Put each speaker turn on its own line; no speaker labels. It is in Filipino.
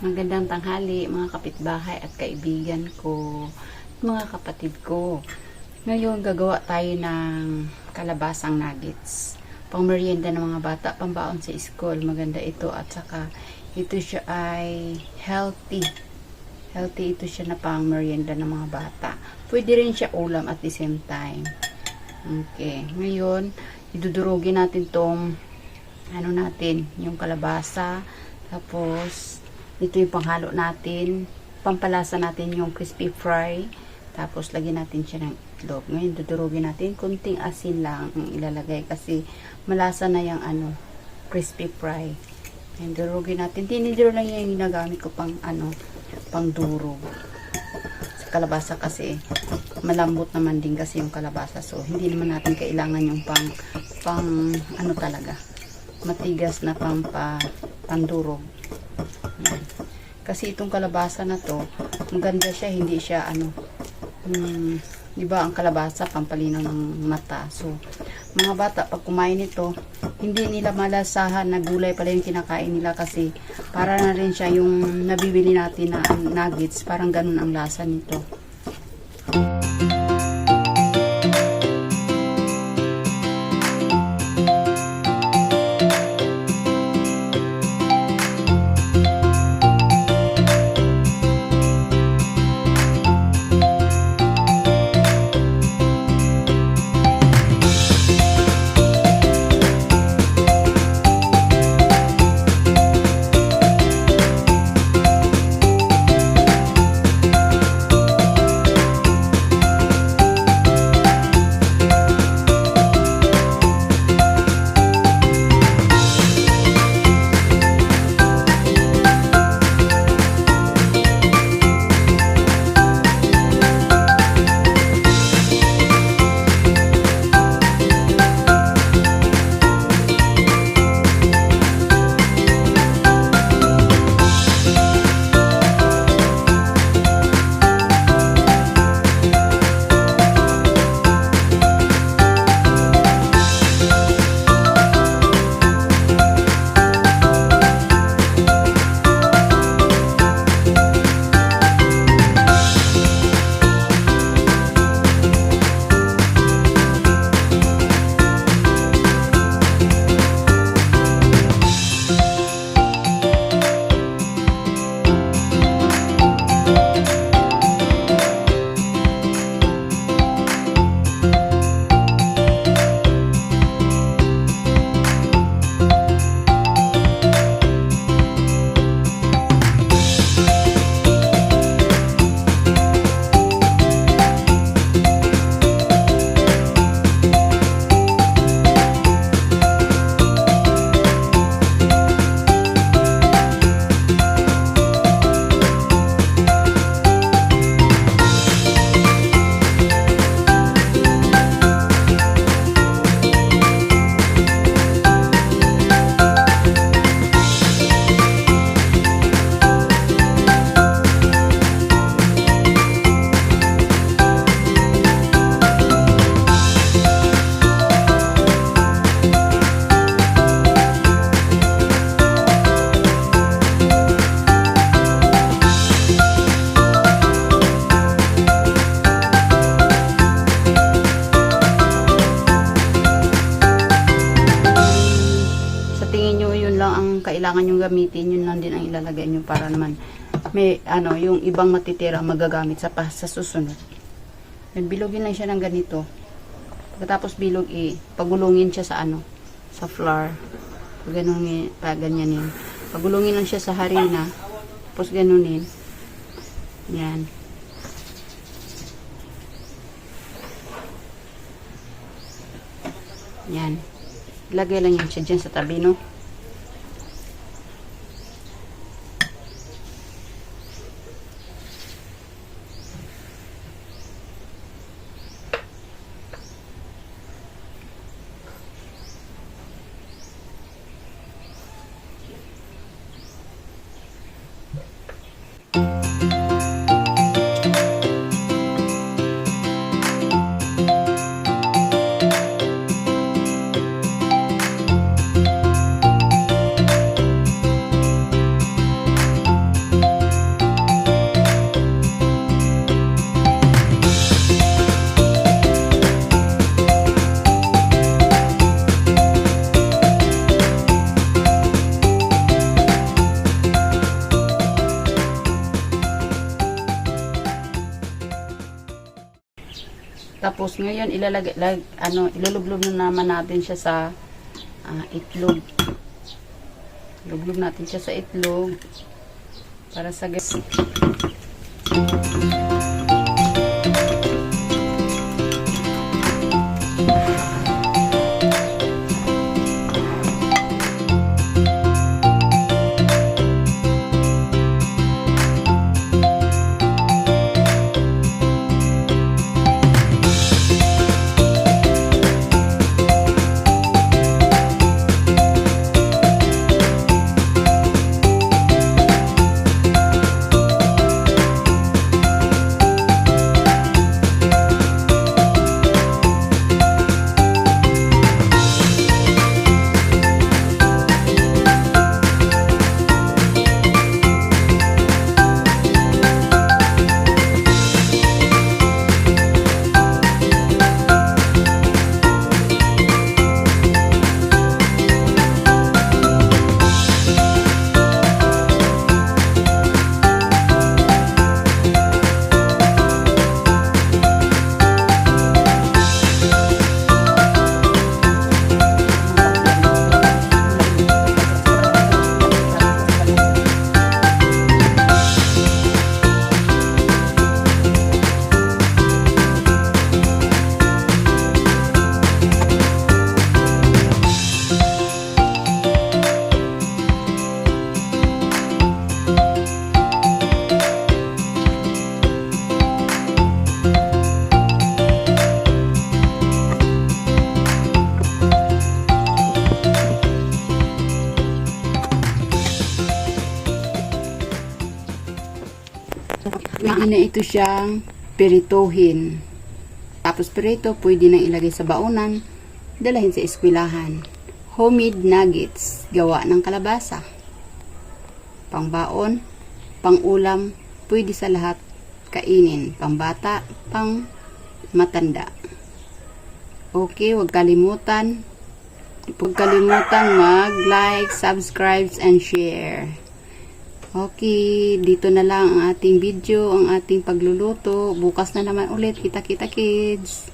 Magandang tanghali mga kapitbahay at kaibigan ko, mga kapatid ko. Ngayon gagawa tayo ng kalabasang nuggets. Pang merienda ng mga bata, pambaon sa school. Maganda ito at saka ito siya ay healthy. Healthy ito siya na pang merienda ng mga bata. Pwede rin siya ulam at the same time. Okay, ngayon idudurugin natin tong yung kalabasa. Tapos ito yung panghalo natin, pampalasa natin yung crispy fry, tapos lagyan natin siya ng itlog. Ngayon dudurugin natin, kunting asin lang ang ilalagay kasi malasa na yung crispy fry. Ngayon durugin natin, tiniduro lang yung ginagamit ko pang pang durog sa kalabasa kasi malambot naman din kasi yung kalabasa, so hindi naman natin kailangan yung pang talaga matigas na pandurog. Kasi itong kalabasa na to, maganda siya, hindi siya di ba ang kalabasa pampalinaw ng mata. So mga bata pag kumain ito, hindi nila malasahan na gulay pala yung kinakain nila kasi para na rin siya yung nabibili natin na nuggets, parang ganun ang lasa nito. Kailangan yung gamitin, yun lang din ang ilalagay nyo para naman may yung ibang matitira magagamit sa susunod. Bilogin lang siya ng ganito. Pagkatapos bilog, pagulungin siya sa sa flour. Ganyanin. Pagulungin lang siya sa harina. Tapos ganunin. Yan. Yan. Lagay lang yan siya dyan sa tabi, no? Tapos ngayon ilulublob na naman natin siya sa itlog. Lublob natin siya sa itlog para sa gas. Pwede na ito siyang pirituhin. Tapos pirito, pwede na ilagay sa baunan, dalahin sa eskwelahan. Homemade nuggets, gawa ng kalabasa. Pangbaon, pangulam, pwede sa lahat kainin. Pangbata, pang matanda. Okay, huwag kalimutan mag-like, subscribe, and share. Okay, dito na lang ang ating video, ang ating pagluluto. Bukas na naman ulit. Kita-kita kids!